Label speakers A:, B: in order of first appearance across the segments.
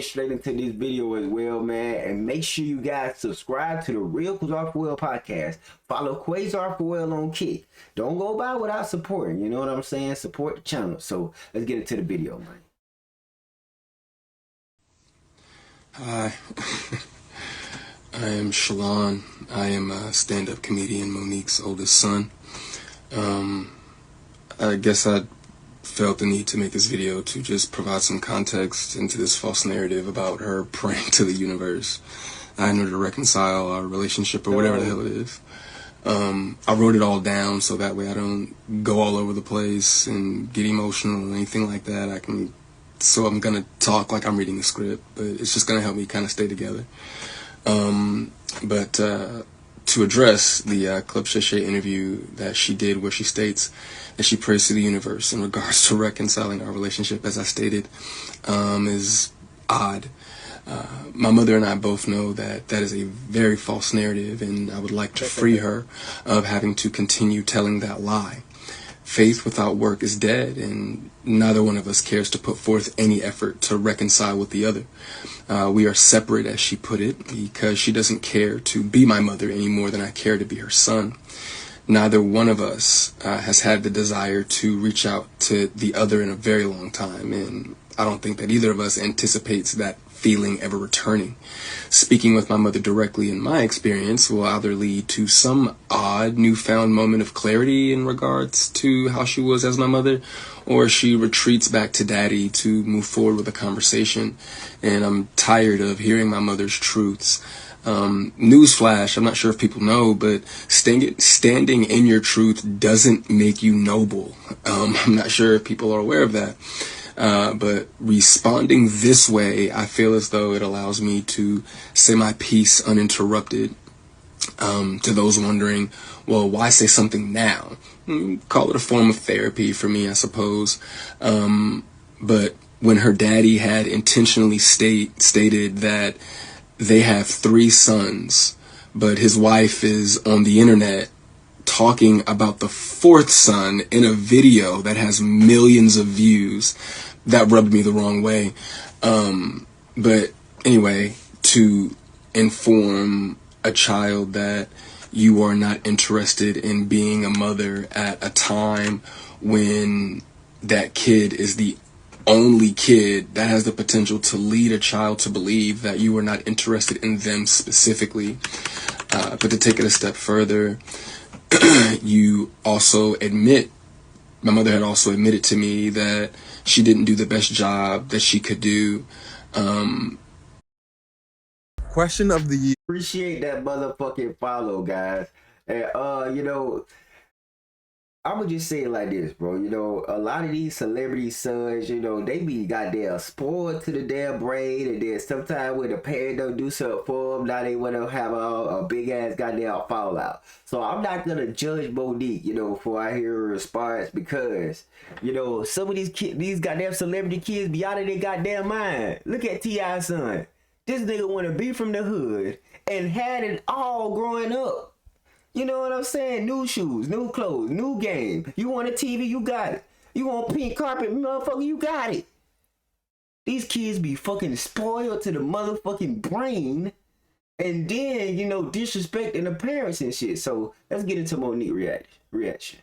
A: Straight into this video as well, man. And make sure you guys subscribe to the Real Quasar for Well podcast. Follow Quasar for Well on Kick. Don't go by without supporting. You know what I'm saying? Support the channel. So let's get into the video, man.
B: Hi, I am Shalon. I am a stand-up comedian, Monique's oldest son. I guess I felt the need to make this video to just provide some context into this false narrative about her praying to the universe in order to reconcile our relationship or whatever the hell it is. I wrote it all down so that way I don't go all over the place and get emotional or anything like that. So I'm gonna talk like I'm reading a script, but it's just gonna help me kind of stay together. But to address the Club Shay Shay interview that she did where she states that she prays to the universe in regards to reconciling our relationship, as I stated, is odd. My mother and I both know that that is a very false narrative, and I would like to free her of having to continue telling that lie. Faith without work is dead, and neither one of us cares to put forth any effort to reconcile with the other. We are separate, as she put it, because she doesn't care to be my mother any more than I care to be her son. Neither one of us has had the desire to reach out to the other in a very long time, and I don't think that either of us anticipates that feeling ever returning. Speaking with my mother directly, in my experience, will either lead to some odd newfound moment of clarity in regards to how she was as my mother, or she retreats back to daddy to move forward with a conversation. And I'm tired of hearing my mother's truths. Newsflash, I'm not sure if people know, but standing in your truth doesn't make you noble. I'm not sure if people are aware of that. But responding this way, I feel as though it allows me to say my piece uninterrupted. To those wondering, well, why say something now? Call it a form of therapy for me, I suppose. But when her daddy had intentionally stated that they have 3 sons, but his wife is on the internet talking about the 4th son in a video that has millions of views, that rubbed me the wrong way. But anyway, to inform a child that you are not interested in being a mother at a time when that kid is the only kid that has the potential to lead a child to believe that you are not interested in them specifically. But to take it a step further, you also admit, my mother had also admitted to me that she didn't do the best job that she could do.
C: Question of the year.
A: Appreciate that motherfucking follow, guys. And I'm gonna just say it like this, bro. You know, a lot of these celebrity sons, you know, they be goddamn spoiled to the damn brain, and then sometimes when the parent don't do something for them, now they want to have a big ass goddamn fallout. So I'm not gonna judge Monique, you know, before I hear her response, because, you know, some of these goddamn celebrity kids be out of their goddamn mind. Look at T.I.'s son. This nigga want to be from the hood and had it all growing up. You know what I'm saying? New shoes, new clothes, new game. You want a TV, you got it. You want pink carpet, motherfucker, you got it. These kids be fucking spoiled to the motherfucking brain, and then, you know, disrespecting the parents and shit. So let's get into Monique reaction.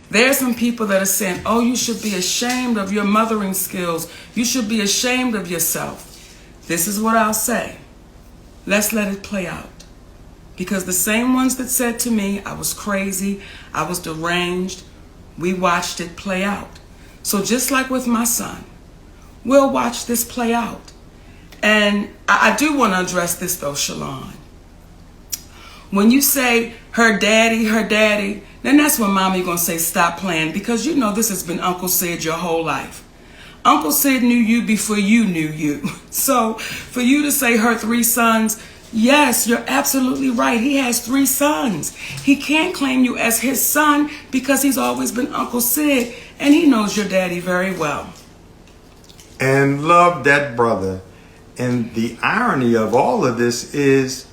D: There's some people that are saying, oh, you should be ashamed of your mothering skills. You should be ashamed of yourself. This is what I'll say. Let's let it play out. Because the same ones that said to me I was crazy, I was deranged, we watched it play out. So just like with my son, we'll watch this play out. And I do want to address this though, Shalon. When you say her daddy, then that's when mommy gonna say stop playing, because you know this has been Uncle Sid your whole life. Uncle Sid knew you before you knew you. So for you to say her 3 sons, yes, you're absolutely right. He has 3 sons. He can't claim you as his son because he's always been Uncle Sid, and he knows your daddy very well.
E: And love that brother. And the irony of all of this is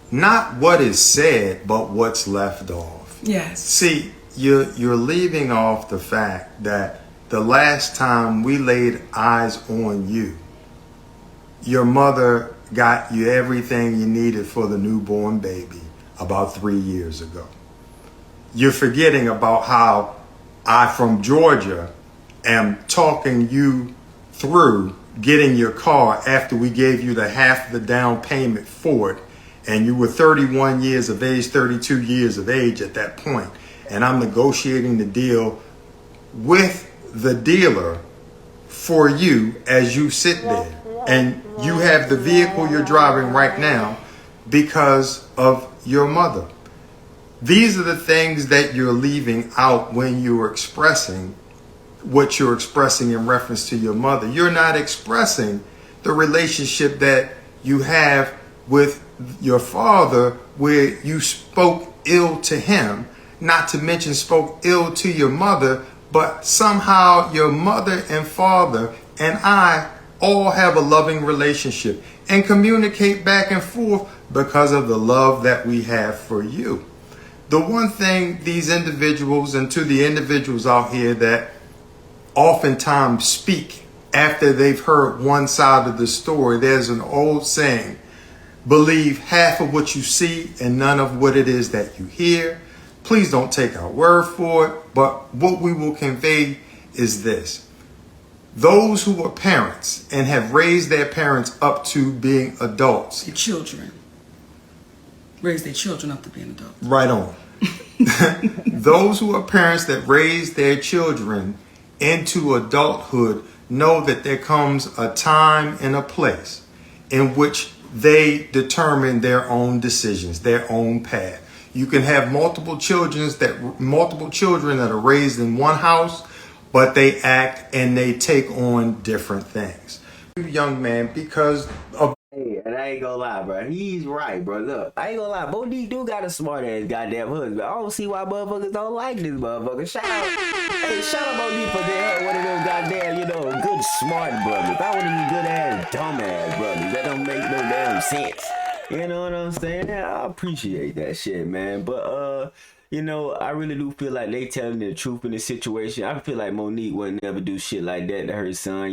E: not what is said, but what's left off.
D: Yes.
E: See, you're leaving off the fact that the last time we laid eyes on you, your mother got you everything you needed for the newborn baby about 3 years ago. You're forgetting about how I, from Georgia, am talking you through getting your car after we gave you the half of the down payment for it. And you were 31 years of age, 32 years of age at that point. And I'm negotiating the deal with the dealer for you as you sit there. And you have the vehicle you're driving right now because of your mother. These are the things that you're leaving out when you're expressing what you're expressing in reference to your mother. You're not expressing the relationship that you have with your father, where you spoke ill to him, not to mention spoke ill to your mother, but somehow your mother and father and I all have a loving relationship and communicate back and forth because of the love that we have for you. The one thing these individuals, and to the individuals out here that oftentimes speak after they've heard one side of the story, there's an old saying, believe half of what you see and none of what it is that you hear. Please don't take our word for it, but what we will convey is this. Those who are parents and have raised their parents up to being adults.
D: The children. Raise their children up to being adults.
E: Right on. Those who are parents that raise their children into adulthood know that there comes a time and a place in which they determine their own decisions, their own path. You can have multiple children that are raised in one house, but they act and they take on different things. Young man, because of
A: Hey, and I ain't gonna lie, bro. He's right, bro. Look, I ain't gonna lie. Monique do got a smart ass goddamn husband. I don't see why motherfuckers don't like this motherfucker. Shout out Monique for being one of them goddamn, good smart brothers. I want to be good ass, dumb ass brothers. That don't make no damn sense. You know what I'm saying? I appreciate that shit, man. But I really do feel like they telling the truth in this situation. I feel like Monique would never do shit like that to her son.